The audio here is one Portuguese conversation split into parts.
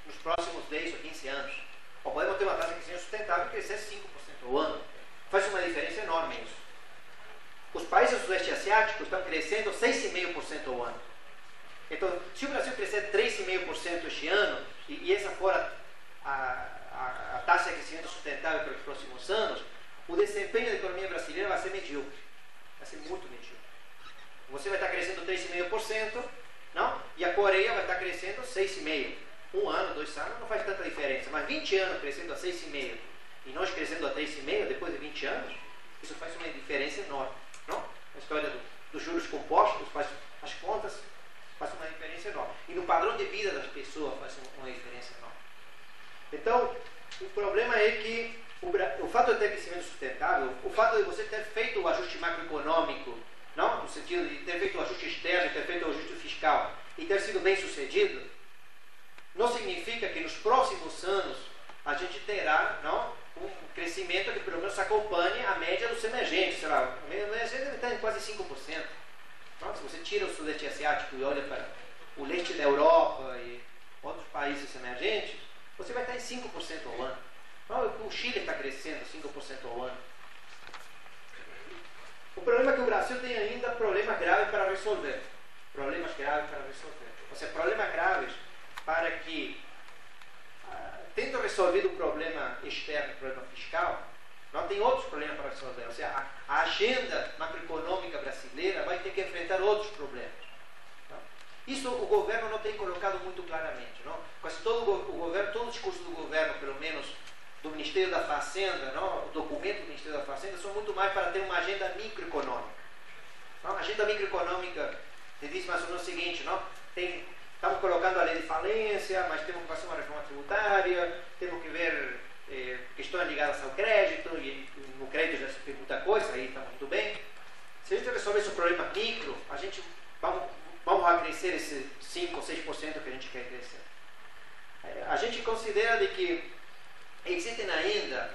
nos próximos 10 ou 15 anos. Ou podemos ter uma taxa de crescimento sustentável e crescer 5% ao ano. Faz uma diferença enorme isso. Os países do Sudeste Asiático estão crescendo 6,5% ao ano. Então, se o Brasil crescer 3,5% este ano, e essa for a taxa de crescimento sustentável para os próximos anos, o desempenho da economia brasileira vai ser medíocre. Vai ser muito medíocre. Você vai estar crescendo 3,5%, não? E a Coreia vai estar crescendo 6,5%. 1 ano, 2 anos não faz tanta diferença, mas 20 anos crescendo a 6,5% e nós crescendo a 3,5% depois de 20 anos, isso faz uma diferença enorme. Não? A história dos juros compostos, faz as contas, faz uma diferença enorme. E no padrão de vida das pessoas faz uma diferença enorme. Então, o problema é que o fato de ter crescimento sustentável, o fato de você ter feito o ajuste macroeconômico, não? No sentido de ter feito o ajuste externo, ter feito o ajuste fiscal e ter sido bem sucedido, não significa que nos próximos anos a gente terá, não, um crescimento que pelo menos acompanhe a média dos emergentes. Sei lá, a média dos emergentes deve estar em quase 5%. Não? Se você tira o Sudeste Asiático e olha para o leste da Europa e outros países emergentes, você vai estar em 5% ao ano. Não, o Chile está crescendo 5% ao ano. O problema é que o Brasil tem ainda problemas graves para resolver. Problemas graves para resolver. Ou seja, problemas graves para que, tendo resolvido o problema externo, o problema fiscal, não tem outros problemas para resolver. Ou seja, a agenda macroeconômica brasileira vai ter que enfrentar outros problemas. Não? Isso o governo não tem colocado muito claramente. Não? Quase todo o governo, todo o discurso do governo, pelo menos do Ministério da Fazenda, não? O documento do Ministério da Fazenda, são muito mais para ter uma agenda microeconômica. Não? A agenda microeconômica diz mais ou menos o seguinte, não? Estamos colocando a lei de falência, mas temos que fazer uma reforma tributária, temos que ver questões ligadas ao crédito, e no crédito já se fez muita coisa, aí está muito bem. Se a gente resolver esse problema micro, a gente vamos a crescer esse 5 ou 6% que a gente quer crescer. A gente considera de que existem ainda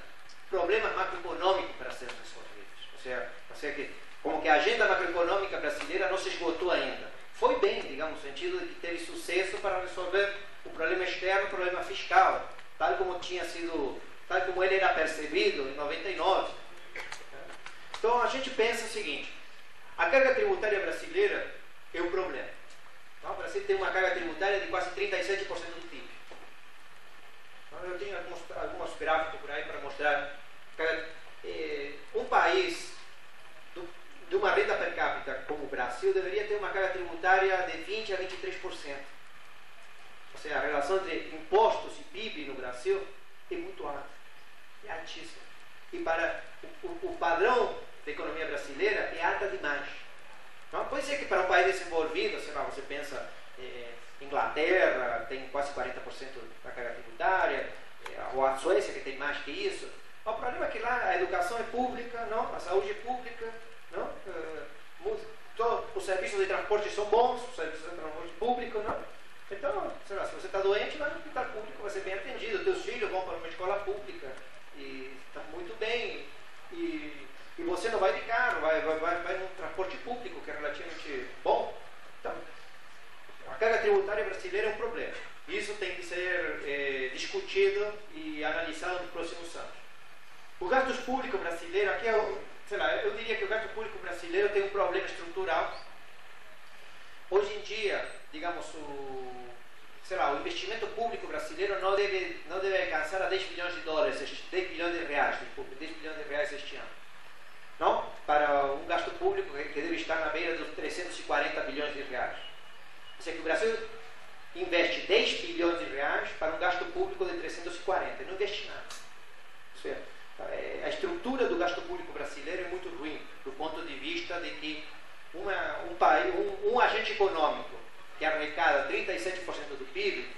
problemas macroeconômicos para serem resolvidos. Ou seja, que, como que a agenda macroeconômica brasileira não se esgotou ainda. Foi bem, digamos, no sentido de que teve sucesso para resolver o problema externo, o problema fiscal, tal como ele era percebido em 99. Então a gente pensa o seguinte: a carga tributária brasileira é um problema. O Brasil tem uma carga tributária de quase 37% do PIB. Eu tenho alguns gráficos por aí para mostrar. Um país de uma renda per capita como o Brasil deveria ter uma carga tributária de 20% a 23%. Ou seja, a relação entre impostos e PIB no Brasil é muito alta, é altíssima. E para o padrão da economia brasileira é alta demais. Não? Pode ser que para um país desenvolvido, sei lá, você pensa Inglaterra tem quase 40% da carga tributária, ou a Suécia que tem mais que isso. O problema é que lá a educação é pública, não? A saúde é pública, não? Os serviços de transporte são bons, os serviços de transporte público, não? Então, sei lá, se você está doente, vai no hospital público, vai ser bem atendido. Os teus filhos vão para uma escola pública e está muito bem. E você não vai de carro, vai no transporte público, que é relativamente bom. Então, a carga tributária brasileira é um problema. Isso tem que ser discutido e analisado nos próximos anos. O gasto público brasileiro, aqui eu diria que o gasto público brasileiro tem um problema estrutural. Hoje em dia, digamos, o investimento público brasileiro não deve alcançar a 10 bilhões de dólares, 10 bilhões de reais, desculpe, 10 bilhões de reais este ano. Não? Para um gasto público que deve estar na beira dos 340 bilhões de reais. Ou seja, que o Brasil investe 10 bilhões de reais para um gasto público de 340 e não investe nada. Ou seja, a estrutura do gasto público brasileiro é muito ruim, do ponto de vista de que um agente econômico que arrecada 37% do PIB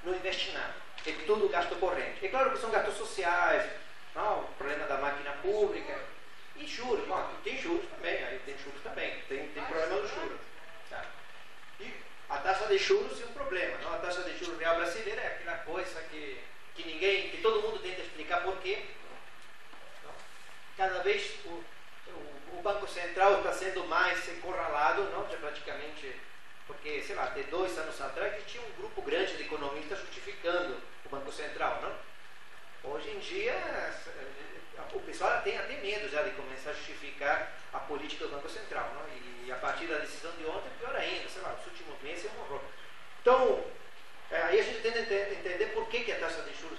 não investe nada. É tudo gasto corrente. É claro que são gastos sociais, não? O problema da máquina pública e juros. Tem juros também, tem problema dos juros. Tá? E a taxa de juros é um problema. Não? A taxa de juros real brasileira é aquela coisa que todo mundo tenta explicar por quê. Cada vez o Banco Central está sendo mais encurralado, não? Já praticamente Porque, sei lá, até 2 anos atrás tinha um grupo grande de economistas justificando o Banco Central, não? Hoje em dia, o pessoal tem até medo já de começar a justificar a política do Banco Central, não? E a partir da decisão de ontem, pior ainda, sei lá, nos últimos meses é um horror. Então, aí a gente tenta entender por que a taxa de juros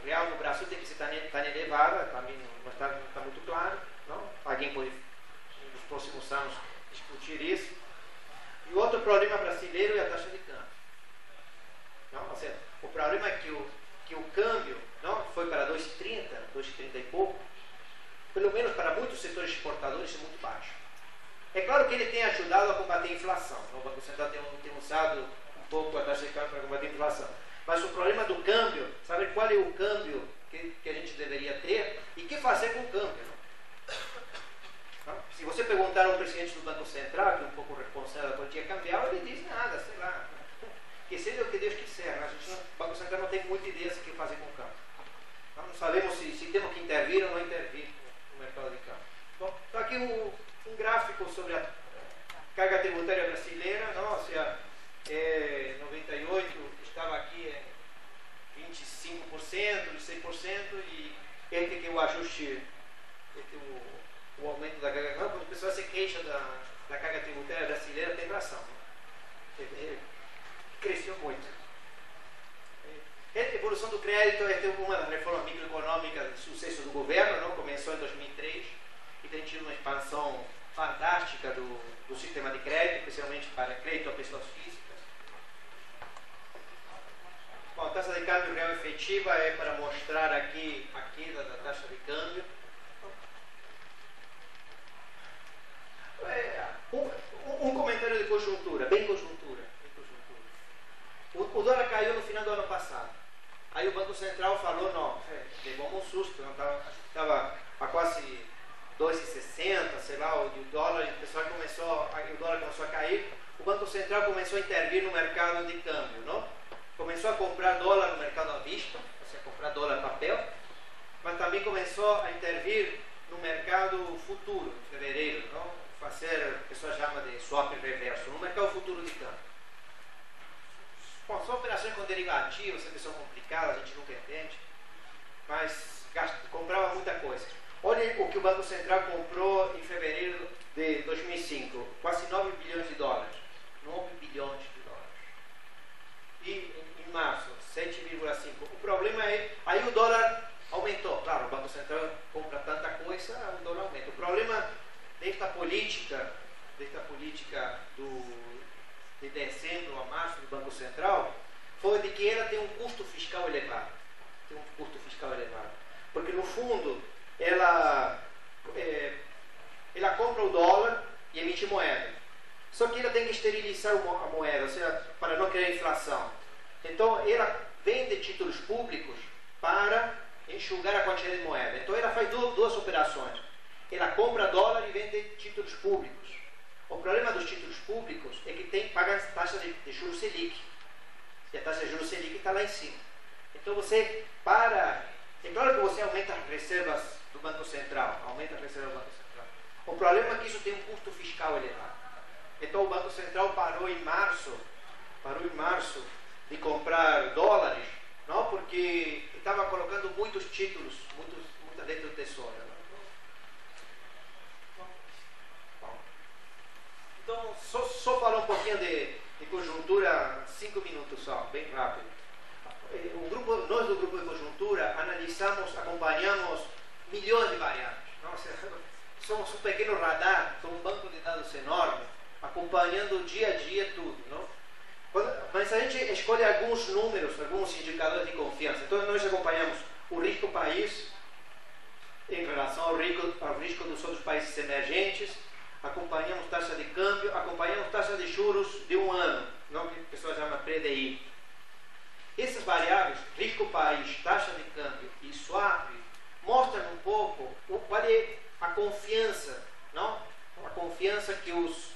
real no Brasil tem que ser tão elevada, para mim não está muito claro, não? Alguém pode, nos próximos anos, discutir isso. E o outro problema brasileiro é a taxa de câmbio. Não? Ou seja, o problema é que o câmbio não, foi para 2,30, 2,30 e pouco, pelo menos para muitos setores exportadores, é muito baixo. É claro que ele tem ajudado a combater a inflação. O Banco Central tem usado um pouco a taxa de câmbio para combater a inflação. Mas o problema do câmbio, sabe qual é o câmbio que a gente deveria ter e o que fazer com o câmbio? Não? Se você perguntar ao presidente do Banco Central, que é um pouco responsável da política cambial, ele diz nada, sei lá. Que seja o que Deus quiser. O Banco Central não tem muita ideia do que fazer com o câmbio. Não sabemos se temos que intervir ou não intervir no mercado de câmbio. Bom, então aqui um gráfico sobre a carga tributária brasileira. Não? Ou seja, 98 estava aqui em 25%, 16%, e este que é o ajuste, o aumento da carga. Quando a pessoa se queixa da carga tributária brasileira, tem razão. Cresceu muito. A evolução do crédito é uma das reformas microeconômicas de sucesso do governo, não? Começou em 2003 e tem tido uma expansão fantástica do sistema de crédito, especialmente para crédito a pessoas físicas. Bom, a taxa de câmbio real efetiva é para mostrar aqui a queda da taxa de câmbio. Um comentário de conjuntura, bem conjuntura. O dólar caiu no final do ano passado. Aí o Banco Central falou, não, levou um susto, estava a quase 2,60, sei lá, o dólar, o dólar começou a cair, o Banco Central começou a intervir no mercado de câmbio, não? Começou a comprar dólar no mercado à vista, ou seja, comprar dólar papel, mas também começou a intervir no mercado futuro, em fevereiro, não? Fazer, a pessoa chama de swap reverso, no mercado futuro de câmbio. Bom, são operações com derivativos, sempre são complicadas, a gente nunca entende, mas comprava muita coisa. Olha o que o Banco Central comprou em fevereiro de 2005, quase 9 bilhões de dólares. 9 bilhões de dólares. E em março, 7,5. O problema é, aí o dólar aumentou. Claro, o Banco Central compra tanta coisa, o dólar aumenta. O problema desta política de dezembro a março do Banco Central foi de que ela tem um custo fiscal elevado. Porque no fundo ela compra o dólar e emite moeda. Só que ela tem que esterilizar a moeda, ou seja, para não criar inflação. Então ela vende títulos públicos para enxugar a quantidade de moeda. Então ela faz duas operações. Ela compra dólar e vende títulos públicos. O problema dos títulos públicos é que paga taxa de juros Selic. E a taxa de juros Selic está lá em cima. Então é claro que você aumenta as reservas do Banco Central. O problema é que isso tem um custo fiscal elevado. Então o Banco Central parou em março de comprar dólares, não? Porque estava colocando muitos títulos, muita dentro do tesouro. Então, só falar um pouquinho de conjuntura, 5 minutos só, bem rápido. Nós do grupo de conjuntura acompanhamos milhões de variáveis. Somos um pequeno radar, somos um banco de dados enorme, acompanhando dia a dia tudo. Não? Mas a gente escolhe alguns números, alguns indicadores de confiança. Então nós acompanhamos o risco país em relação ao risco dos outros países emergentes, acompanhamos taxa de câmbio, acompanhamos taxa de juros de um ano, não? Que a pessoa chama PDI. Essas variáveis, risco país, taxa de câmbio e swap, mostram um pouco qual é a confiança, não? A confiança que os